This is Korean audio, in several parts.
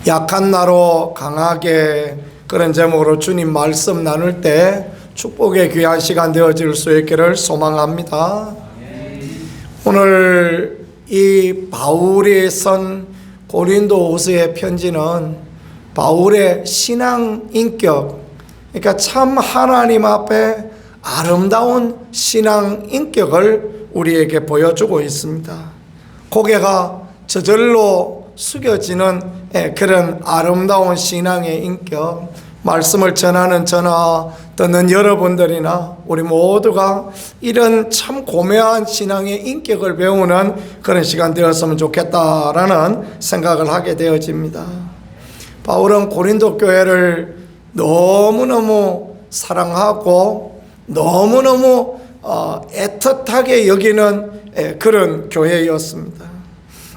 약한 나로 강하게, 그런 제목으로 주님 말씀 나눌 때 축복의 귀한 시간 되어질 수 있기를 소망합니다. 오늘 이 바울이 쓴 고린도후서의 편지는 바울의 신앙 인격, 그러니까 참 하나님 앞에 아름다운 신앙 인격을 우리에게 보여주고 있습니다. 고개가 저절로 숙여지는 그런 아름다운 신앙의 인격, 말씀을 전하는 저나 듣는 여러분들이나 우리 모두가 이런 참 고매한 신앙의 인격을 배우는 그런 시간 되었으면 좋겠다라는 생각을 하게 되어집니다. 바울은 고린도 교회를 너무너무 사랑하고 너무너무 애틋하게 여기는 그런 교회였습니다.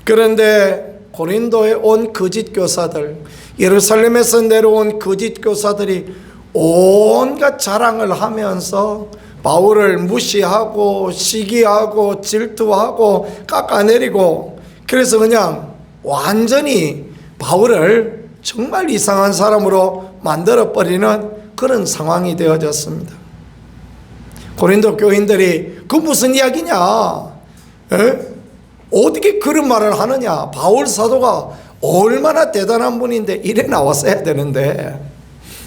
그런데 고린도에 온 거짓 교사들, 예루살렘에서 내려온 거짓 교사들이 온갖 자랑을 하면서 바울을 무시하고 시기하고 질투하고 깎아내리고, 그래서 그냥 완전히 바울을 정말 이상한 사람으로 만들어버리는 그런 상황이 되어졌습니다. 고린도 교인들이 그 무슨 이야기냐? 어떻게 그런 말을 하느냐? 바울 사도가 얼마나 대단한 분인데 이래 나왔어야 되는데,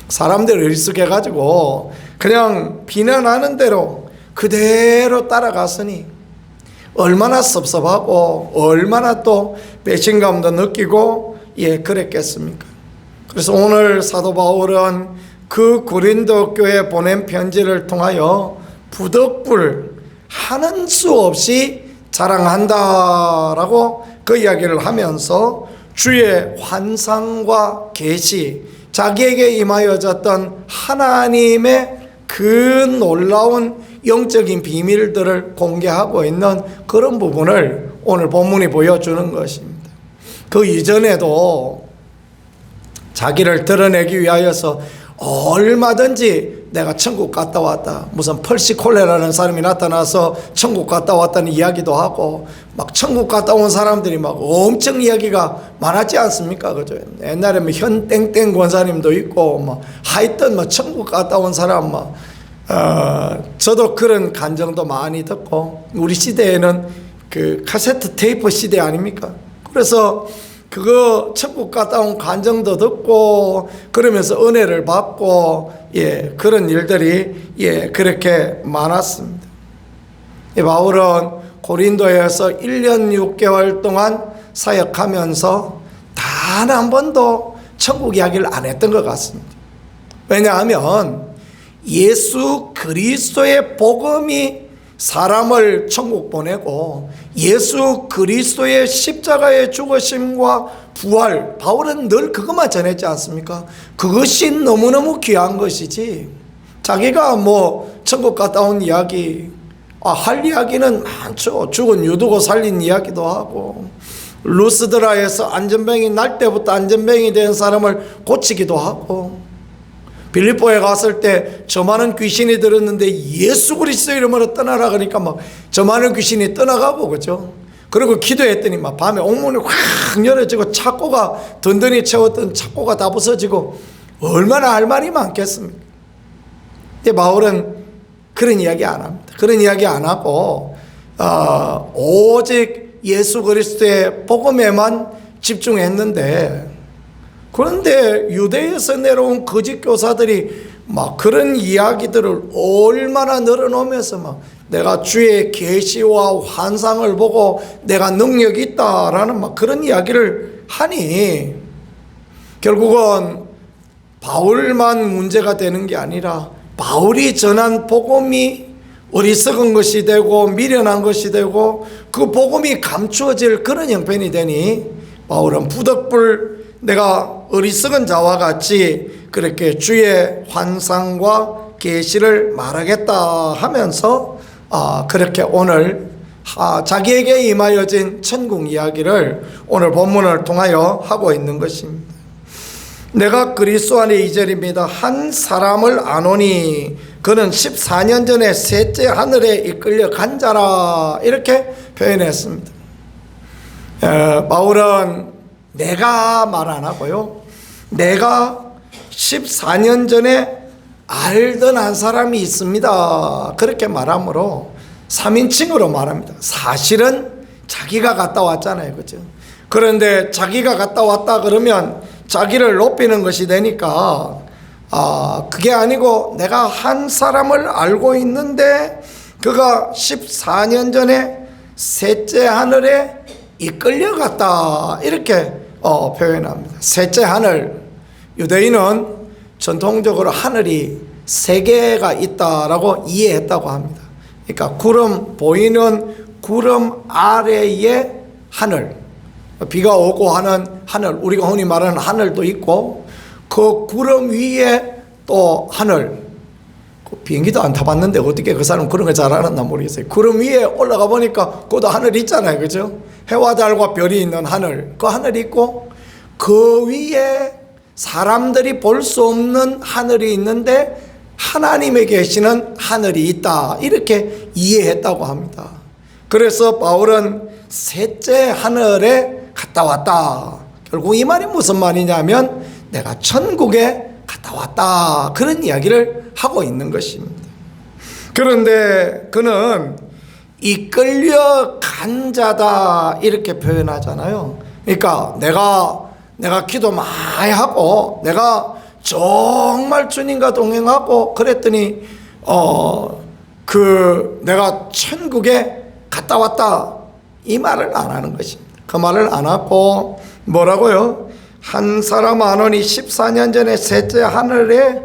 사람들 일숙해가지고 그냥 비난하는 대로 그대로 따라갔으니 얼마나 섭섭하고 얼마나 또 배신감도 느끼고 그랬겠습니까? 그래서 오늘 사도 바울은 그 고린도 교회에 보낸 편지를 통하여 부득불 하는 수 없이 자랑한다라고 그 이야기를 하면서 주의 환상과 계시, 자기에게 임하여졌던 하나님의 그 놀라운 영적인 비밀들을 공개하고 있는 그런 부분을 오늘 본문이 보여주는 것입니다. 그 이전에도 자기를 드러내기 위하여서 얼마든지 내가 천국 갔다 왔다, 무슨 펄시콜레라는 사람이 나타나서 천국 갔다 왔다는 이야기도 하고, 막 천국 갔다 온 사람들이 막 엄청 이야기가 많았지 않습니까? 그죠? 옛날에 뭐 현땡땡 권사님도 있고, 뭐 하여튼 뭐 천국 갔다 온 사람, 저도 그런 간증도 많이 듣고, 우리 시대에는 그 카세트 테이프 시대 아닙니까? 그래서 그거 천국 갔다 온 간증도 듣고 그러면서 은혜를 받고 그런 일들이 그렇게 많았습니다. 바울은 고린도에서 1년 6개월 동안 사역하면서 단 한 번도 천국 이야기를 안 했던 것 같습니다. 왜냐하면 예수 그리스도의 복음이 사람을 천국 보내고 예수 그리스도의 십자가의 죽으심과 부활, 바울은 늘 그것만 전했지 않습니까? 그것이 너무너무 귀한 것이지, 자기가 뭐 천국 갔다 온 이야기, 할 이야기는 많죠. 죽은 유두고 살린 이야기도 하고, 루스드라에서 안전병이 날 때부터 안전병이 된 사람을 고치기도 하고, 빌립보에 갔을 때 저 많은 귀신이 들었는데 예수 그리스도 이름으로 떠나라 그러니까 막 저 많은 귀신이 떠나가고, 그죠? 그리고 기도했더니 막 밤에 옥문이 확 열어지고 착고가 든든히 채웠던 착고가 다 부서지고, 얼마나 할 말이 많겠습니까? 근데 바울은 그런 이야기 안 합니다. 그런 이야기 안 하고 오직 예수 그리스도의 복음에만 집중했는데, 그런데 유대에서 내려온 거짓 교사들이 막 그런 이야기들을 얼마나 늘어놓으면서 막 내가 주의 계시와 환상을 보고 내가 능력이 있다라는 막 그런 이야기를 하니, 결국은 바울만 문제가 되는 게 아니라 바울이 전한 복음이 어리석은 것이 되고 미련한 것이 되고 그 복음이 감추어질 그런 형편이 되니, 바울은 부득불 내가 어리석은 자와 같이 그렇게 주의 환상과 계시를 말하겠다 하면서 그렇게 오늘 자기에게 임하여진 천국 이야기를 오늘 본문을 통하여 하고 있는 것입니다. 내가 그리스도 안에 2절입니다. 한 사람을 아노니 그는 14년 전에 셋째 하늘에 이끌려 간 자라, 이렇게 표현했습니다. 바울은 내가 말 안 하고요. 내가 14년 전에 알던 한 사람이 있습니다. 그렇게 말하므로 3인칭으로 말합니다. 사실은 자기가 갔다 왔잖아요. 그죠? 그런데 자기가 갔다 왔다 그러면 자기를 높이는 것이 되니까 그게 아니고 내가 한 사람을 알고 있는데 그가 14년 전에 셋째 하늘에 이끌려갔다 이렇게 표현합니다. 셋째 하늘, 유대인은 전통적으로 하늘이 세 개가 있다라고 이해했다고 합니다. 그러니까 보이는 구름 아래의 하늘, 비가 오고 하는 하늘, 우리가 흔히 말하는 하늘도 있고 그 구름 위에 또 하늘, 비행기도 안 타봤는데 어떻게 그 사람 그런 거 잘 알았나 모르겠어요. 구름 위에 올라가 보니까 그것도 하늘 있잖아요. 그죠? 해와 달과 별이 있는 하늘, 그 하늘이 있고 그 위에 사람들이 볼 수 없는 하늘이 있는데 하나님이 계시는 하늘이 있다 이렇게 이해했다고 합니다. 그래서 바울은 셋째 하늘에 갔다 왔다. 결국 이 말이 무슨 말이냐면 내가 천국에 갔다 왔다 그런 이야기를 하고 있는 것입니다. 그런데 그는 이끌려 간 자다 이렇게 표현하잖아요. 그러니까 내가 기도 많이 하고 내가 정말 주님과 동행하고 그랬더니 내가 천국에 갔다 왔다 이 말을 안 하는 것입니다. 그 말을 안 하고 뭐라고요? 한 사람 안오니 14년 전에 셋째 하늘에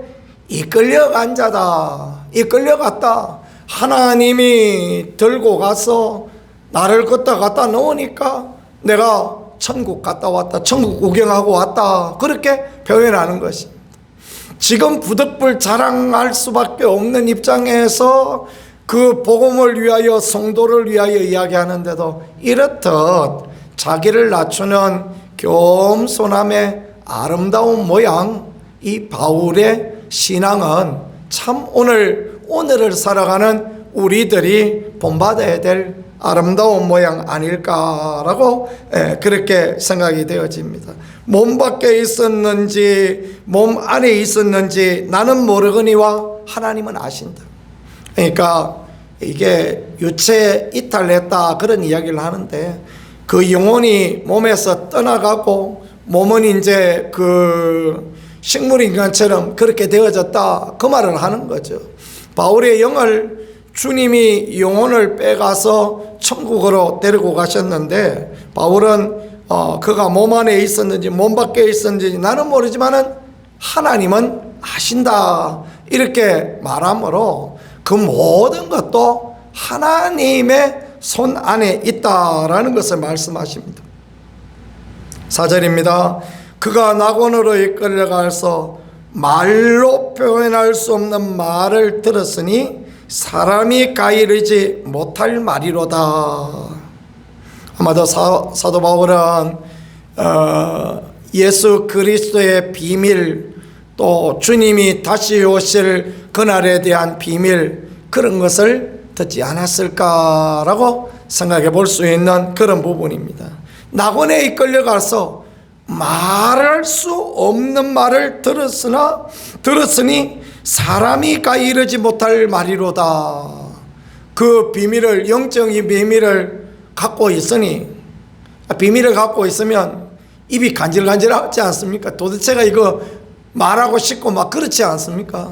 이끌려간 자다. 이끌려갔다. 하나님이 들고 가서 나를 갖다 놓으니까 내가 천국 갔다 왔다. 천국 구경하고 왔다. 그렇게 표현하는 것입니다. 지금 부득불 자랑할 수밖에 없는 입장에서 그 복음을 위하여 성도를 위하여 이야기하는데도 이렇듯 자기를 낮추는 겸손함의 아름다운 모양, 이 바울의 신앙은 참 오늘을 살아가는 우리들이 본받아야 될 아름다운 모양 아닐까라고 그렇게 생각이 되어집니다. 몸 밖에 있었는지 몸 안에 있었는지 나는 모르거니와 하나님은 아신다. 그러니까 이게 유체 이탈했다 그런 이야기를 하는데 그 영혼이 몸에서 떠나가고 몸은 이제 그 식물인간처럼 그렇게 되어졌다 그 말을 하는 거죠. 바울의 영을 주님이 영혼을 빼가서 천국으로 데리고 가셨는데 바울은 그가 몸 안에 있었는지 몸 밖에 있었는지 나는 모르지만은 하나님은 아신다 이렇게 말하므로 그 모든 것도 하나님의 손 안에 있다라는 것을 말씀하십니다. 4절입니다. 그가 낙원으로 이끌려가서 말로 표현할 수 없는 말을 들었으니 사람이 가이르지 못할 말이로다. 아마도 사도 바울은 예수 그리스도의 비밀 또 주님이 다시 오실 그날에 대한 비밀 그런 것을 듣지 않았을까라고 생각해 볼 수 있는 그런 부분입니다. 낙원에 이끌려가서 말할 수 없는 말을 들었으니 사람이 이르지 못할 말이로다. 그 비밀을 영적인 비밀을 갖고 있으니 비밀을 갖고 있으면 입이 간질간질하지 않습니까? 도대체가 이거 말하고 싶고 막 그렇지 않습니까?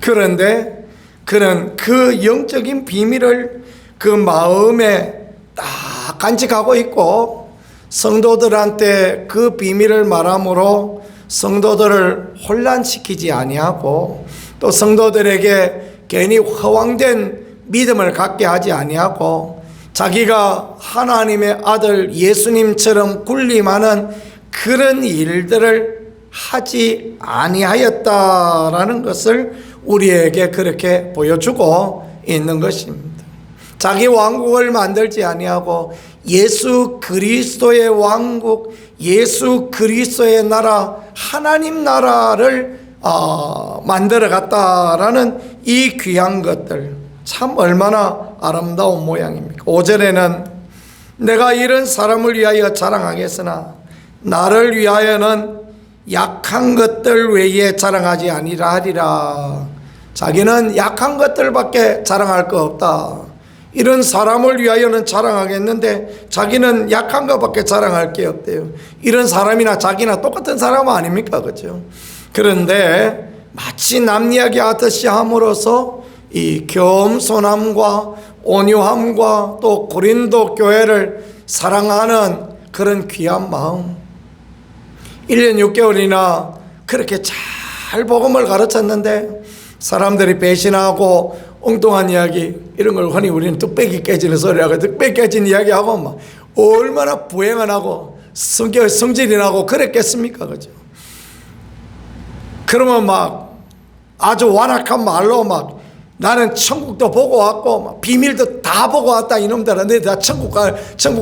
그런데 그는 그 영적인 비밀을 그 마음에 딱 간직하고 있고 성도들한테 그 비밀을 말함으로 성도들을 혼란시키지 아니하고 또 성도들에게 괜히 허황된 믿음을 갖게 하지 아니하고 자기가 하나님의 아들 예수님처럼 군림하는 그런 일들을 하지 아니하였다라는 것을 우리에게 그렇게 보여주고 있는 것입니다. 자기 왕국을 만들지 아니하고 예수 그리스도의 왕국, 예수 그리스도의 나라, 하나님 나라를 만들어 갔다라는 이 귀한 것들 참 얼마나 아름다운 모양입니까? 5절에는 내가 이런 사람을 위하여 자랑하겠으나 나를 위하여는 약한 것들 외에 자랑하지 아니라 하리라. 자기는 약한 것들밖에 자랑할 거 없다. 이런 사람을 위하여는 자랑하겠는데 자기는 약한 것밖에 자랑할 게 없대요. 이런 사람이나 자기나 똑같은 사람 아닙니까? 그렇죠? 그런데 마치 남 이야기 하듯이 함으로써 이 겸손함과 온유함과 또 고린도 교회를 사랑하는 그런 귀한 마음, 1년 6개월이나 그렇게 잘 복음을 가르쳤는데 사람들이 배신하고 엉뚱한 이야기, 이런 걸 흔히 우리는 뚝배기 깨지는 소리라고, 뚝배기 깨지는 이야기하고 막 얼마나 부행을 하고 성질이 나고 그랬겠습니까? 그죠? 그러면 막 아주 완악한 말로 막 나는 천국도 보고 왔고 막 비밀도 다 보고 왔다, 이놈들아 너희들 천국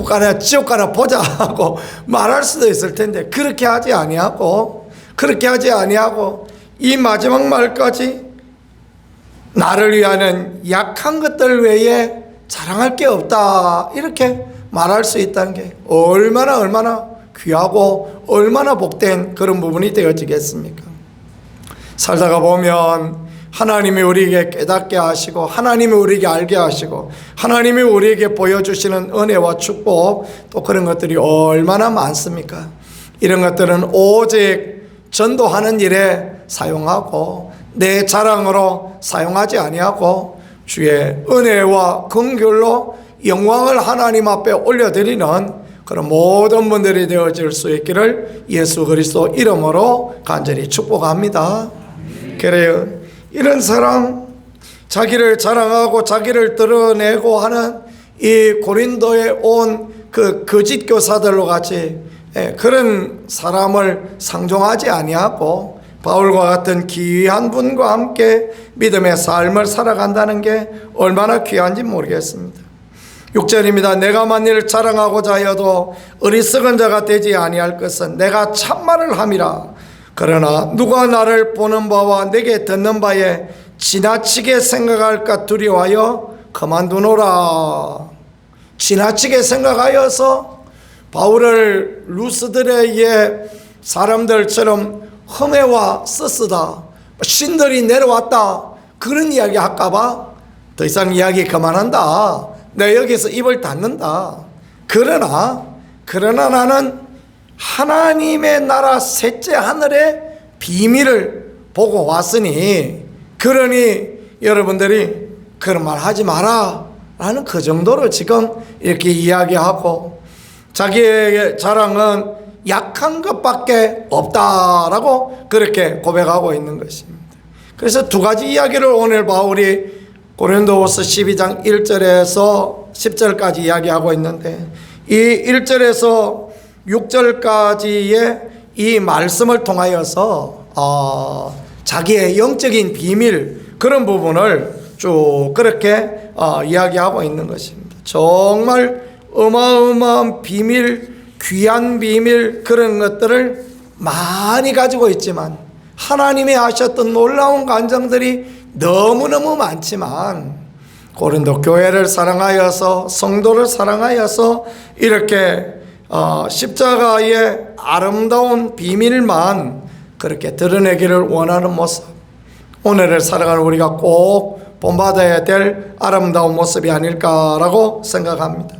가나 지옥 가나 보자 하고 말할 수도 있을 텐데 그렇게 하지 아니하고 이 마지막 말까지 나를 위하는 약한 것들 외에 자랑할 게 없다, 이렇게 말할 수 있다는 게 얼마나 귀하고 얼마나 복된 그런 부분이 되어지겠습니까? 살다가 보면 하나님이 우리에게 깨닫게 하시고 하나님이 우리에게 알게 하시고 하나님이 우리에게 보여주시는 은혜와 축복, 또 그런 것들이 얼마나 많습니까? 이런 것들은 오직 전도하는 일에 사용하고 내 자랑으로 사용하지 아니하고 주의 은혜와 긍휼로 영광을 하나님 앞에 올려드리는 그런 모든 분들이 되어질 수 있기를 예수 그리스도 이름으로 간절히 축복합니다. 그래요. 이런 사람, 자기를 자랑하고 자기를 드러내고 하는 이 고린도에 온 그 거짓 교사들로 같이 그런 사람을 상종하지 아니하고 바울과 같은 귀한 분과 함께 믿음의 삶을 살아간다는 게 얼마나 귀한지 모르겠습니다. 6절입니다. 내가 만일 자랑하고자 하여도 어리석은 자가 되지 아니할 것은 내가 참말을 함이라. 그러나 누가 나를 보는 바와 내게 듣는 바에 지나치게 생각할까 두려워하여 그만두노라. 지나치게 생각하여서 바울을 루스드레의 사람들처럼 흠에와 쓰쓰다, 신들이 내려왔다, 그런 이야기 할까봐 더 이상 이야기 그만한다, 내 여기서 입을 닫는다. 그러나 나는 하나님의 나라 셋째 하늘의 비밀을 보고 왔으니, 그러니 여러분들이 그런 말 하지 마라 라는 그 정도로 지금 이렇게 이야기하고, 자기의 자랑은 약한 것밖에 없다라고 그렇게 고백하고 있는 것입니다. 그래서 두 가지 이야기를 오늘 바울이 고린도후서 12장 1절에서 10절까지 이야기하고 있는데, 이 1절에서 6절까지의 이 말씀을 통하여서 자기의 영적인 비밀, 그런 부분을 쭉 그렇게 이야기하고 있는 것입니다. 정말 어마어마한 비밀, 귀한 비밀, 그런 것들을 많이 가지고 있지만 하나님이 하셨던 놀라운 간정들이 너무너무 많지만 고린도 교회를 사랑하여서, 성도를 사랑하여서 이렇게 십자가의 아름다운 비밀만 그렇게 드러내기를 원하는 모습, 오늘을 살아가는 우리가 꼭 본받아야 될 아름다운 모습이 아닐까라고 생각합니다.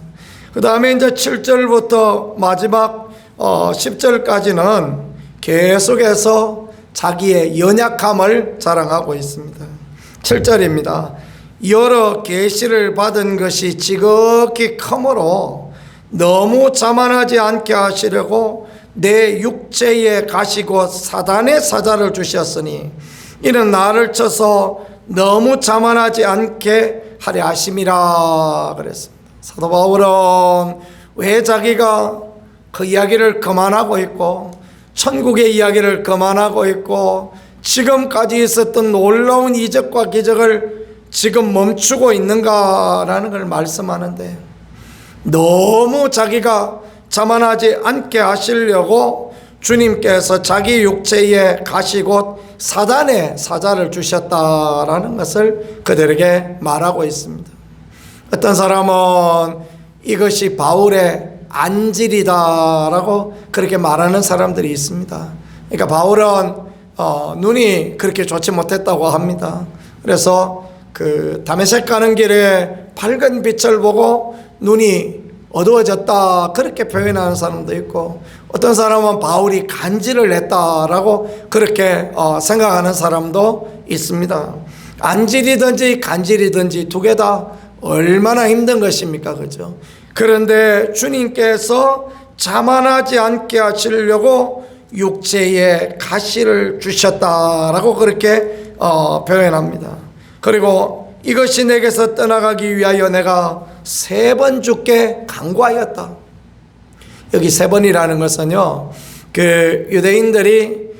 그 다음에 이제 7절부터 마지막 10절까지는 계속해서 자기의 연약함을 자랑하고 있습니다. 7절입니다. 여러 계시를 받은 것이 지극히 크므로 너무 자만하지 않게 하시려고 내 육체에 가시고 사단의 사자를 주셨으니 이는 나를 쳐서 너무 자만하지 않게 하려 하심이라 그랬습니다. 사도 바울은 왜 자기가 그 이야기를 그만하고 있고 천국의 이야기를 그만하고 있고 지금까지 있었던 놀라운 이적과 기적을 지금 멈추고 있는가라는 걸 말씀하는데, 너무 자기가 자만하지 않게 하시려고 주님께서 자기 육체에 가시고 사단의 사자를 주셨다라는 것을 그들에게 말하고 있습니다. 어떤 사람은 이것이 바울의 안질이다라고 그렇게 말하는 사람들이 있습니다. 그러니까 바울은 눈이 그렇게 좋지 못했다고 합니다. 그래서 그 다메섹 가는 길에 밝은 빛을 보고 눈이 어두워졌다 그렇게 표현하는 사람도 있고, 어떤 사람은 바울이 간질을 했다라고 그렇게 생각하는 사람도 있습니다. 안질이든지 간질이든지 두 개 다 얼마나 힘든 것입니까, 그죠? 그런데 주님께서 자만하지 않게 하시려고 육체에 가시를 주셨다라고 그렇게 표현합니다. 그리고 이것이 내게서 떠나가기 위하여 내가 3번 주께 간구하였다. 여기 3번이라는 것은요, 그 유대인들이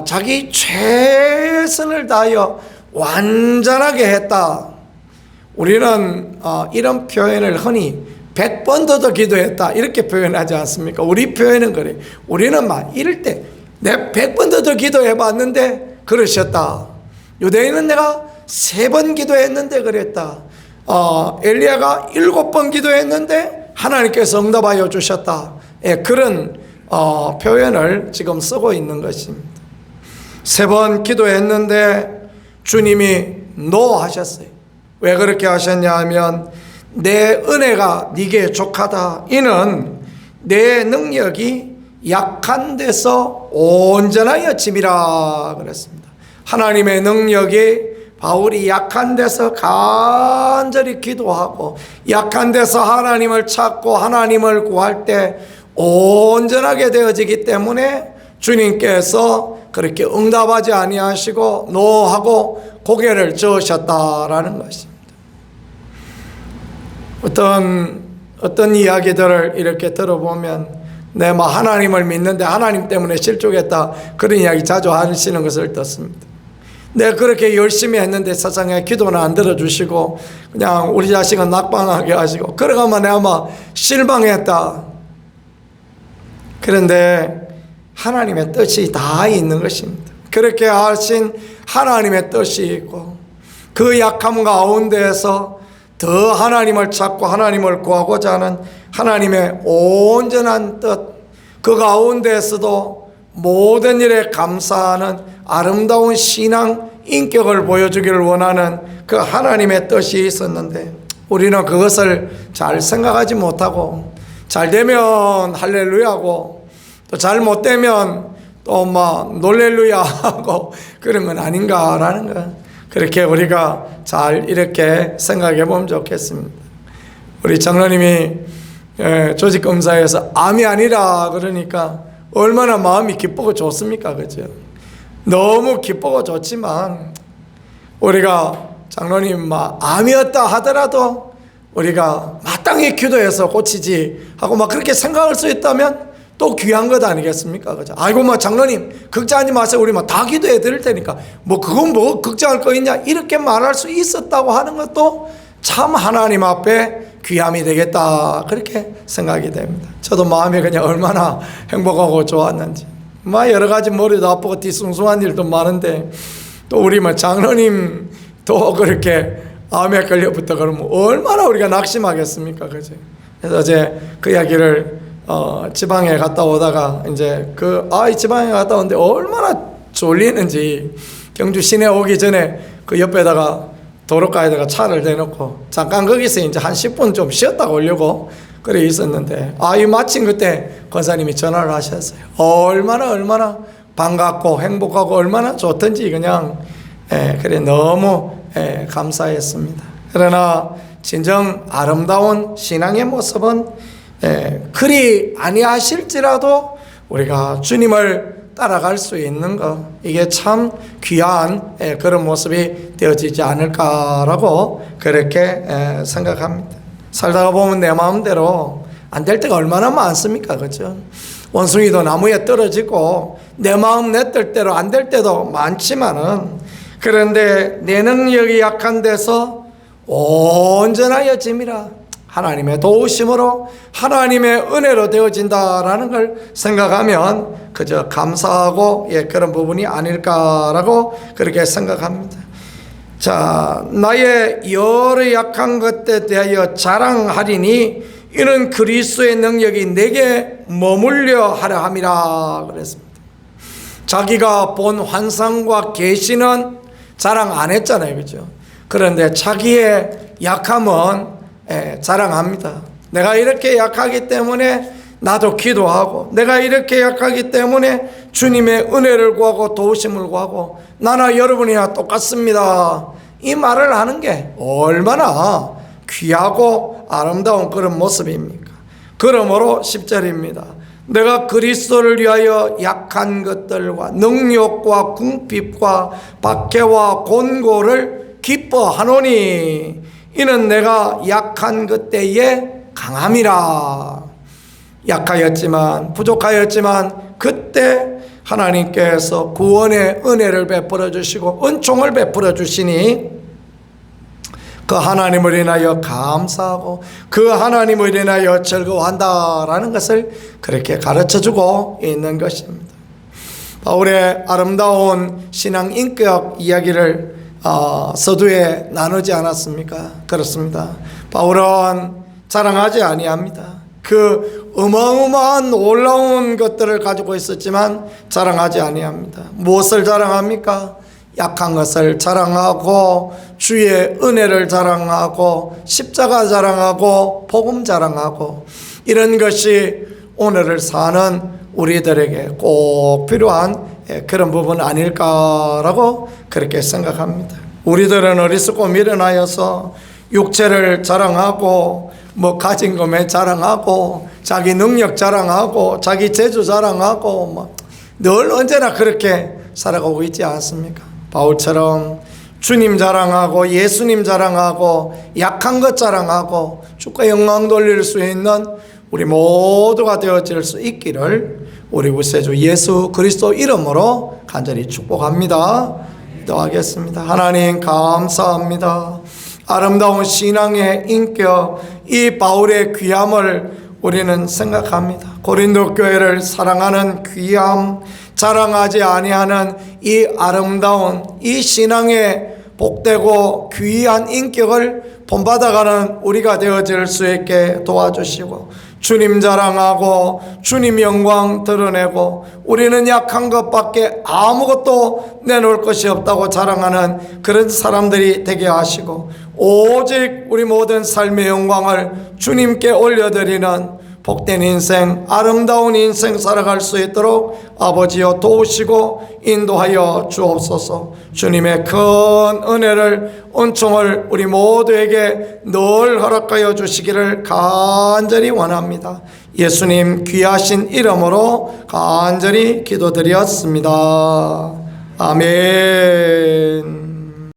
자기 최선을 다하여 완전하게 했다. 우리는 이런 표현을 흔히 100번도 더 기도했다 이렇게 표현하지 않습니까? 우리 표현은 그래. 우리는 막 이럴 때 내 100번도 더 기도해 봤는데 그러셨다. 유대인은 내가 3번 기도했는데 그랬다. 엘리야가 7번 기도했는데 하나님께서 응답하여 주셨다. 그런 표현을 지금 쓰고 있는 것입니다. 3번 기도했는데 주님이 노하셨어요. 왜 그렇게 하셨냐 하면 내 은혜가 네게 족하다. 이는 내 능력이 약한 데서 온전하여 짐이라 그랬습니다. 하나님의 능력이 바울이 약한 데서 간절히 기도하고 약한 데서 하나님을 찾고 하나님을 구할 때 온전하게 되어지기 때문에 주님께서 그렇게 응답하지 아니하시고 노하고 고개를 저으셨다라는 것입니다. 어떤 이야기들을 이렇게 들어보면 내가 하나님을 믿는데 하나님 때문에 실족했다 그런 이야기 자주 하시는 것을 듣습니다. 내가 그렇게 열심히 했는데 세상에 기도는 안 들어주시고 그냥 우리 자식은 낙방하게 하시고 그러가면 내가 막 실망했다. 그런데 하나님의 뜻이 다 있는 것입니다. 그렇게 하신 하나님의 뜻이 있고 그 약함 가운데에서 더 하나님을 찾고 하나님을 구하고자 하는 하나님의 온전한 뜻, 그 가운데에서도 모든 일에 감사하는 아름다운 신앙 인격을 보여주기를 원하는 그 하나님의 뜻이 있었는데 우리는 그것을 잘 생각하지 못하고 잘 되면 할렐루야하고 또 잘못되면 또 막 놀렐루야 하고 그런 건 아닌가라는 거, 그렇게 우리가 잘 이렇게 생각해 보면 좋겠습니다. 우리 장로님이 조직검사에서 암이 아니라 그러니까 얼마나 마음이 기쁘고 좋습니까, 그죠? 너무 기쁘고 좋지만 우리가 장로님 막 암이었다 하더라도 우리가 마땅히 기도해서 고치지 하고 막 그렇게 생각할 수 있다면 또 귀한 것 아니겠습니까? 그죠? 아이고, 막 장로님 걱정하지 마세요. 우리 막 다 기도해 드릴 테니까 뭐 그건 뭐 걱정할 거 있냐 이렇게 말할 수 있었다고 하는 것도 참 하나님 앞에 귀함이 되겠다 그렇게 생각이 됩니다. 저도 마음이 그냥 얼마나 행복하고 좋았는지 막 여러 가지 머리도 아프고 뒤숭숭한 일도 많은데 또 우리 뭐 장로님 또 그렇게 암에 걸려붙어 그러면 얼마나 우리가 낙심하겠습니까, 그죠? 그래서 어제 그 이야기를 지방에 갔다 오다가 이제 이 지방에 갔다 오는데 얼마나 졸리는지 경주 시내 오기 전에 그 옆에다가 도로가에다가 차를 대놓고 잠깐 거기서 이제 한 10분 좀 쉬었다가 오려고 그래 있었는데 이 마침 그때 권사님이 전화를 하셨어요. 얼마나 반갑고 행복하고 얼마나 좋던지 그냥 그래 너무 감사했습니다. 그러나 진정 아름다운 신앙의 모습은 그리 아니하실지라도 우리가 주님을 따라갈 수 있는 것, 이게 참 귀한 그런 모습이 되어지지 않을까라고 그렇게 생각합니다. 살다가 보면 내 마음대로 안 될 때가 얼마나 많습니까, 그죠? 원숭이도 나무에 떨어지고 내 마음 내 뜻대로 안 될 때도 많지만은 그런데 내 능력이 약한 데서 온전하여 짐이라 하나님의 도우심으로 하나님의 은혜로 되어진다라는 걸 생각하면 그저 감사하고 그런 부분이 아닐까라고 그렇게 생각합니다. 자, 나의 여러 약한 것에 대하여 자랑하리니 이는 그리스도의 능력이 내게 머물려 하려 함이라 그랬습니다. 자기가 본 환상과 계시는 자랑 안 했잖아요, 그죠? 그런데 자기의 약함은 자랑합니다. 내가 이렇게 약하기 때문에 나도 기도하고, 내가 이렇게 약하기 때문에 주님의 은혜를 구하고 도우심을 구하고, 나나 여러분이나 똑같습니다. 이 말을 하는 게 얼마나 귀하고 아름다운 그런 모습입니까? 그러므로 10절입니다. 내가 그리스도를 위하여 약한 것들과 능욕과 궁핍과 박해와 곤고를 기뻐하노니 이는 내가 약한 그때에 강함이라. 약하였지만, 부족하였지만 그때 하나님께서 구원의 은혜를 베풀어 주시고 은총을 베풀어 주시니 그 하나님을 인하여 감사하고 그 하나님을 인하여 즐거워한다라는 것을 그렇게 가르쳐주고 있는 것입니다. 바울의 아름다운 신앙 인격 이야기를 서두에 나누지 않았습니까? 그렇습니다. 바울은 자랑하지 아니합니다. 그 어마어마한 놀라운 것들을 가지고 있었지만 자랑하지 아니합니다. 무엇을 자랑합니까? 약한 것을 자랑하고 주의 은혜를 자랑하고 십자가 자랑하고 복음 자랑하고, 이런 것이 오늘을 사는 우리들에게 꼭 필요한 그런 부분 아닐까라고 그렇게 생각합니다. 우리들은 어리석고 미련하여서 육체를 자랑하고 가진 것에 자랑하고 자기 능력 자랑하고 자기 재주 자랑하고 늘 언제나 그렇게 살아가고 있지 않습니까? 바울처럼 주님 자랑하고 예수님 자랑하고 약한 것 자랑하고 주께 영광 돌릴 수 있는 우리 모두가 되어질 수 있기를 우리 구세주 예수 그리스도 이름으로 간절히 축복합니다. 기도하겠습니다. 하나님 감사합니다. 아름다운 신앙의 인격 이 바울의 귀함을 우리는 생각합니다. 고린도 교회를 사랑하는 귀함, 자랑하지 아니하는 이 아름다운 이 신앙의 복되고 귀한 인격을 본받아가는 우리가 되어질 수 있게 도와주시고, 주님 자랑하고 주님 영광 드러내고 우리는 약한 것밖에 아무것도 내놓을 것이 없다고 자랑하는 그런 사람들이 되게 하시고, 오직 우리 모든 삶의 영광을 주님께 올려드리는 복된 인생, 아름다운 인생 살아갈 수 있도록 아버지여 도우시고 인도하여 주옵소서. 주님의 큰 은혜를, 은총을 우리 모두에게 늘 허락하여 주시기를 간절히 원합니다. 예수님 귀하신 이름으로 간절히 기도드렸습니다. 아멘.